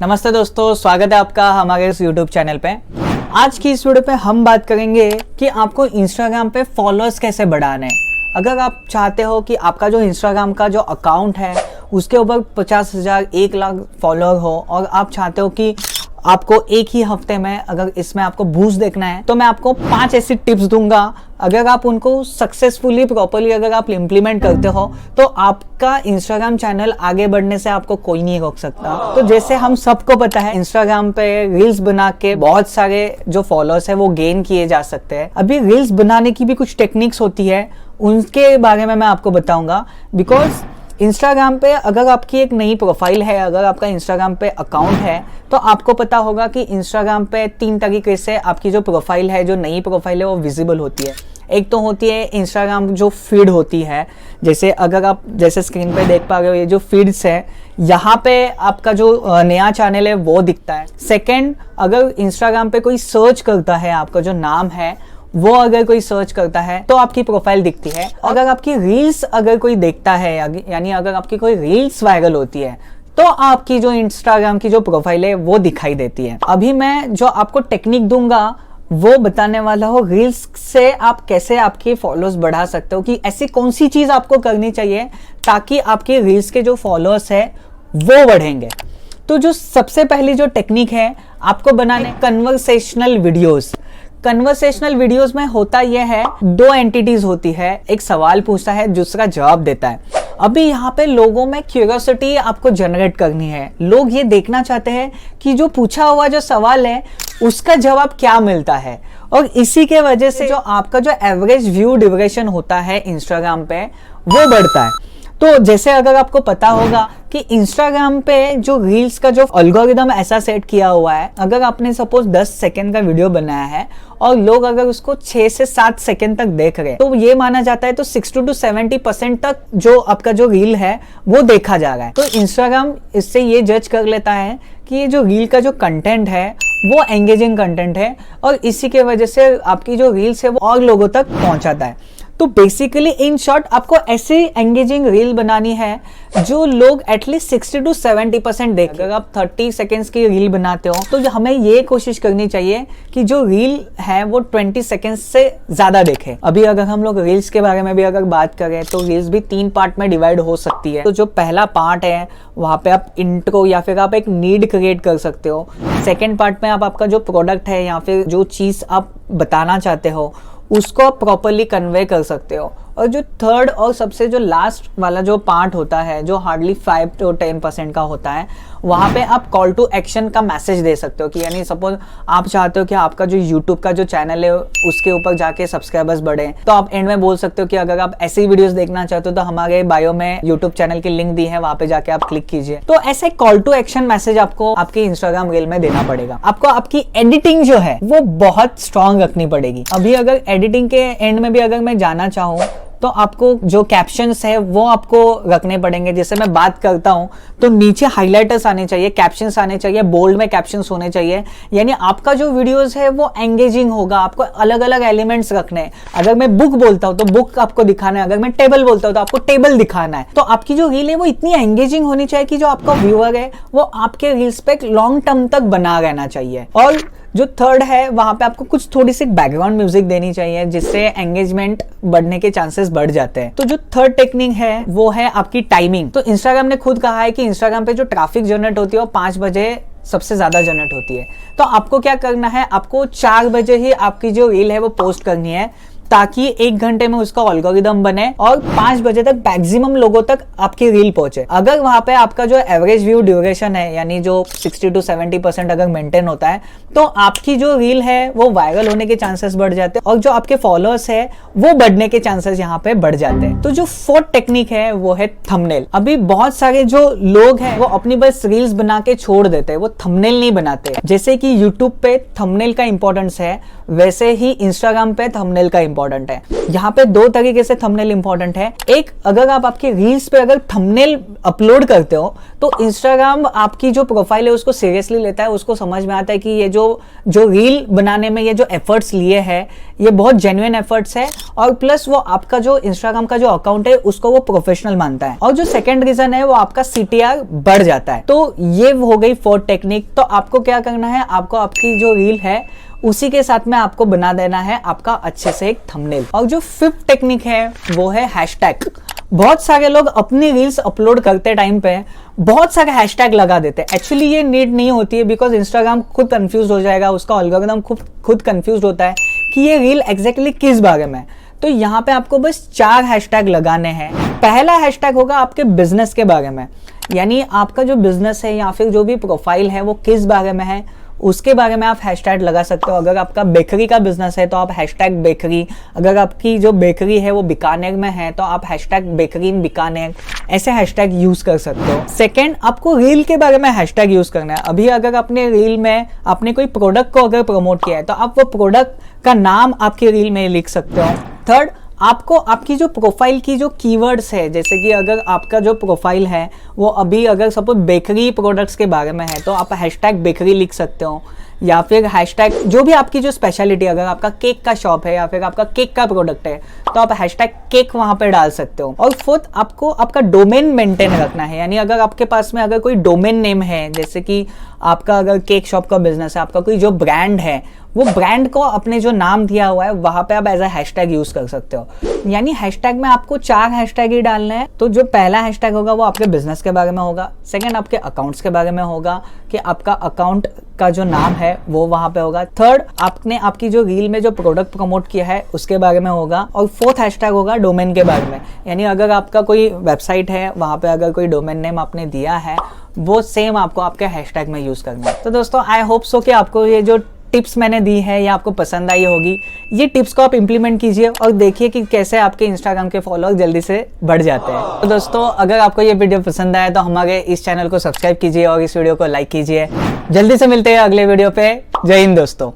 नमस्ते दोस्तों, स्वागत है आपका हमारे इस YouTube चैनल पे। आज की इस वीडियो पे हम बात करेंगे कि आपको इंस्टाग्राम पे फॉलोअर्स कैसे बढ़ाने हैं। अगर आप चाहते हो कि आपका जो इंस्टाग्राम का जो अकाउंट है उसके ऊपर 50,000 1 लाख फॉलोअर हो और आप चाहते हो कि आपको एक ही हफ्ते में अगर इसमें आपको बूस्ट देखना है, तो मैं आपको 5 ऐसी टिप्स दूंगा। अगर आप उनको सक्सेसफुली प्रॉपरली अगर आप इम्प्लीमेंट करते हो तो आपका इंस्टाग्राम चैनल आगे बढ़ने से आपको कोई नहीं रोक सकता। तो जैसे हम सबको पता है, इंस्टाग्राम पे रील्स बना के बहुत सारे जो फॉलोअर्स है वो गेन किए जा सकते हैं। अभी रील्स बनाने की भी कुछ टेक्निक्स होती है, उनके बारे में मैं आपको बताऊंगा। बिकॉज इंस्टाग्राम पे अगर आपकी एक नई प्रोफाइल है, अगर आपका इंस्टाग्राम पे अकाउंट है, तो आपको पता होगा कि इंस्टाग्राम पे 3 तरीके से आपकी जो प्रोफाइल है, जो नई प्रोफाइल है वो विजिबल होती है। एक तो होती है इंस्टाग्राम जो फीड होती है, जैसे अगर आप जैसे स्क्रीन पे देख पा रहे हो, ये जो फीड्स है यहाँ पे आपका जो नया चैनल है वो दिखता है। सेकेंड, अगर इंस्टाग्राम पे कोई सर्च करता है, आपका जो नाम है वो अगर कोई सर्च करता है तो आपकी प्रोफाइल दिखती है। अगर आपकी रील्स अगर कोई देखता है, यानी अगर आपकी कोई रील्स वायरल होती है, तो आपकी जो इंस्टाग्राम की जो प्रोफाइल है वो दिखाई देती है। अभी मैं जो आपको टेक्निक दूंगा वो बताने वाला हो रील्स से आप कैसे आपके फॉलोअर्स बढ़ा सकते हो, कि ऐसी कौन सी चीज आपको करनी चाहिए ताकि आपके रील्स के जो फॉलोअर्स है वो बढ़ेंगे। तो जो सबसे पहली जो टेक्निक है आपको बनाने कन्वर्सेशनल वीडियोस। कन्वर्सेशनल वीडियोस में होता यह है, 2 एंटिटीज होती है, एक सवाल पूछता है, दूसरा जवाब देता है। अभी यहाँ पे लोगों में क्यूरियोसिटी आपको जनरेट करनी है। लोग ये देखना चाहते हैं कि जो पूछा हुआ जो सवाल है उसका जवाब क्या मिलता है, और इसी के वजह से जो आपका जो एवरेज व्यू ड्यूरेशन होता है इंस्टाग्राम पे वो बढ़ता है। तो जैसे अगर आपको पता होगा कि इंस्टाग्राम पे जो रील्स का जो एल्गोरिदम ऐसा सेट किया हुआ है, अगर आपने सपोज 10 सेकंड का वीडियो बनाया है और लोग अगर उसको 6 से 7 सेकंड तक देख रहे हैं, तो ये माना जाता है तो 60 to 70% तक जो आपका जो रील है वो देखा जा रहा है। तो इंस्टाग्राम इससे ये जज कर लेता है कि ये जो रील का जो कंटेंट है वो एंगेजिंग कंटेंट है, और इसी के वजह से आपकी जो रील्स है वो और लोगों तक पहुंचाता है। तो बेसिकली इन शॉर्ट आपको ऐसी एंगेजिंग रील बनानी है जो लोग एटलीस्ट 60 to 70% देखें। अगर आप 30 सेकेंड्स की रील बनाते हो तो हमें ये कोशिश करनी चाहिए कि जो रील है वो 20 सेकेंड्स से ज्यादा देखें। अभी अगर हम लोग रील्स के बारे में भी अगर बात करें तो रील्स भी 3 पार्ट में डिवाइड हो सकती है। तो जो पहला पार्ट है वहां पे आप इंट्रो या फिर आप एक नीड क्रिएट कर सकते हो। सेकेंड पार्ट में आप आपका जो प्रोडक्ट है या फिर जो चीज आप बताना चाहते हो उसको आप प्रॉपरली कन्वे कर सकते हो। और जो थर्ड और सबसे जो लास्ट वाला जो पार्ट होता है, जो हार्डली 5 to 10% का होता है, वहां पे आप कॉल टू एक्शन का मैसेज दे सकते हो। कि यानी सपोज आप चाहते हो कि आपका जो यूट्यूब का जो चैनल है उसके ऊपर जाके सब्सक्राइबर्स बढ़े, तो आप एंड में बोल सकते हो कि अगर आप ऐसी वीडियोस देखना चाहते हो तो हमारे बायो में यूट्यूब चैनल की लिंक दी है, वहां पे जाके आप क्लिक कीजिए। तो ऐसे कॉल टू एक्शन मैसेज आपको आपके इंस्टाग्राम रील में देना पड़ेगा। आपको आपकी एडिटिंग जो है वो बहुत स्ट्रांग रखनी पड़ेगी। अभी अगर एडिटिंग के एंड में भी अगर मैं जाना चाहूँ तो आपको जो कैप्शंस है वो आपको रखने पड़ेंगे। जैसे मैं बात करता हूं तो नीचे हाइलाइटर्स आने चाहिए, कैप्शंस आने चाहिए, बोल्ड में कैप्शंस होने चाहिए। यानी आपका जो वीडियोस है वो एंगेजिंग होगा। आपको अलग अलग एलिमेंट्स रखने हैं। अगर मैं बुक बोलता हूं तो बुक आपको दिखाना है, अगर मैं टेबल बोलता हूं तो आपको टेबल दिखाना है। तो आपकी जो रील है वो इतनी एंगेजिंग होनी चाहिए कि जो आपका व्यूअर है वो आपके रील्स पे लॉन्ग टर्म तक बना रहना चाहिए। और जो थर्ड है वहां पे आपको कुछ थोड़ी सी बैकग्राउंड म्यूजिक देनी चाहिए, जिससे एंगेजमेंट बढ़ने के चांसेस बढ़ जाते हैं। तो जो थर्ड टेक्निक है वो है आपकी टाइमिंग। तो इंस्टाग्राम ने खुद कहा है कि इंस्टाग्राम पे जो ट्रैफिक जनरेट होती है वो 5 बजे सबसे ज्यादा जनरेट होती है। तो आपको क्या करना है, आपको 4 बजे ही आपकी जो रील है वो पोस्ट करनी है, ताकि 1 घंटे में उसका एल्गोरिदम बने और 5 बजे तक मैक्सिमम लोगों तक आपकी रील पहुंचे। अगर वहां पे आपका जो एवरेज व्यू ड्यूरेशन है, यानी जो 60 to 70% अगर मेंटेन होता है, तो आपकी जो रील है वो वायरल होने के चांसेस बढ़ जाते हैं और जो आपके फॉलोअर्स है वो बढ़ने के चांसेस यहाँ पे बढ़ जाते हैं। तो जो फोर्थ टेक्निक है वो है थंबनेल। अभी बहुत सारे जो लोग हैं वो अपनी बस रील्स बना के छोड़ देते हैं, वो थंबनेल नहीं बनाते। जैसे कि यूट्यूब पे थंबनेल का इंपॉर्टेंस है, वैसे ही इंस्टाग्राम पे थंबनेल का इंपॉर्टेंट है। यहाँ पे 2 तरीके से थंबनेल इंपॉर्टेंट है। एक, अगर आप आपके रील्स पे अगर थंबनेल अपलोड करते हो तो इंस्टाग्राम आपकी जो प्रोफाइल है उसको सीरियसली लेता है, उसको समझ में आता है कि ये जो रील बनाने में ये जो एफर्ट्स लिए हैं ये बहुत जेन्युइन एफर्ट्स है, और प्लस वो आपका जो इंस्टाग्राम का जो अकाउंट है उसको वो प्रोफेशनल मानता है। और जो सेकंड रीजन है वो आपका CTR बढ़ जाता है। तो ये हो गई फोर्थ टेक्निक। तो आपको क्या करना है, आपको आपकी जो रील है उसी के साथ में आपको बना देना है आपका अच्छे से एक थंबनेल। और जो फिफ्थ टेक्निक है वो है हैशटैग। बहुत सारे लोग अपनी रील्स अपलोड करते टाइम पे बहुत सारे हैशटैग लगा देते हैं। एक्चुअली ये नीड नहीं होती है, बिकॉज इंस्टाग्राम खुद कंफ्यूज हो जाएगा, उसका एल्गोरिथम खुद कंफ्यूज होता है कि ये रील एग्जैक्टली किस बारे में। तो यहाँ पे आपको बस 4 हैशटैग लगाने हैं। पहला हैशटैग होगा आपके बिजनेस के बारे में, यानी आपका जो बिजनेस है या फिर जो भी प्रोफाइल है वो किस बारे में है उसके बारे में आप हैशटैग लगा सकते हो। अगर आपका बेकरी का बिजनेस है तो आप हैशटैग बेकरी, अगर आपकी जो बेकरी है वो बीकानेर में है तो आप हैशटैग बेकरी इन बीकानेर, ऐसे हैशटैग यूज कर सकते हो। सेकंड, आपको रील के बारे में हैशटैग यूज करना है। अभी अगर अपने रील में आपने कोई प्रोडक्ट को अगर प्रमोट किया है तो आप वो प्रोडक्ट का नाम आपकी रील में लिख सकते हो। थर्ड, आपको आपकी जो प्रोफाइल की जो कीवर्ड्स है, जैसे कि अगर आपका जो प्रोफाइल है वो अभी अगर सपोज बेकरी प्रोडक्ट्स के बारे में है तो आप हैशटैग बेकरी लिख सकते हो, या फिर हैशटैग जो भी आपकी जो स्पेशलिटी, अगर आपका केक का शॉप है या फिर आपका केक का प्रोडक्ट है तो आप हैशटैग केक वहां पे डाल सकते हो। और फोर्थ, आपको आपका डोमेन मेंटेन रखना है, यानी अगर आपके पास में अगर कोई डोमेन नेम है, जैसे कि आपका अगर केक शॉप का बिजनेस है, आपका कोई जो ब्रांड है वो ब्रांड को अपने जो नाम दिया हुआ है वहां पे आप एज अ हैशटैग यूज कर सकते हो। यानी हैशटैग में आपको 4 हैशटैग ही डालने हैं। तो जो पहला हैशटैग होगा वो आपके बिजनेस के बारे में होगा, सेकंड आपके अकाउंट्स के बारे में होगा कि आपका अकाउंट का जो नाम है वो वहां पे होगा, थर्ड आपने आपकी जो रील में जो प्रोडक्ट प्रमोट किया है उसके बारे में होगा, और फोर्थ हैशटैग होगा डोमेन के बारे में। यानी अगर आपका कोई वेबसाइट है वहां पे अगर कोई डोमेन नेम आपने दिया है वो सेम आपको आपके हैशटैग में यूज करना है। तो दोस्तों आई होप सो कि आपको ये जो टिप्स मैंने दी है ये आपको पसंद आई होगी। ये टिप्स को आप इंप्लीमेंट कीजिए और देखिए कि कैसे आपके इंस्टाग्राम के फॉलोअर्स जल्दी से बढ़ जाते हैं। तो दोस्तों अगर आपको ये वीडियो पसंद आया तो हमारे इस चैनल को सब्सक्राइब कीजिए और इस वीडियो को लाइक कीजिए। जल्दी से मिलते हैं अगले वीडियो पे। जय हिंद दोस्तों।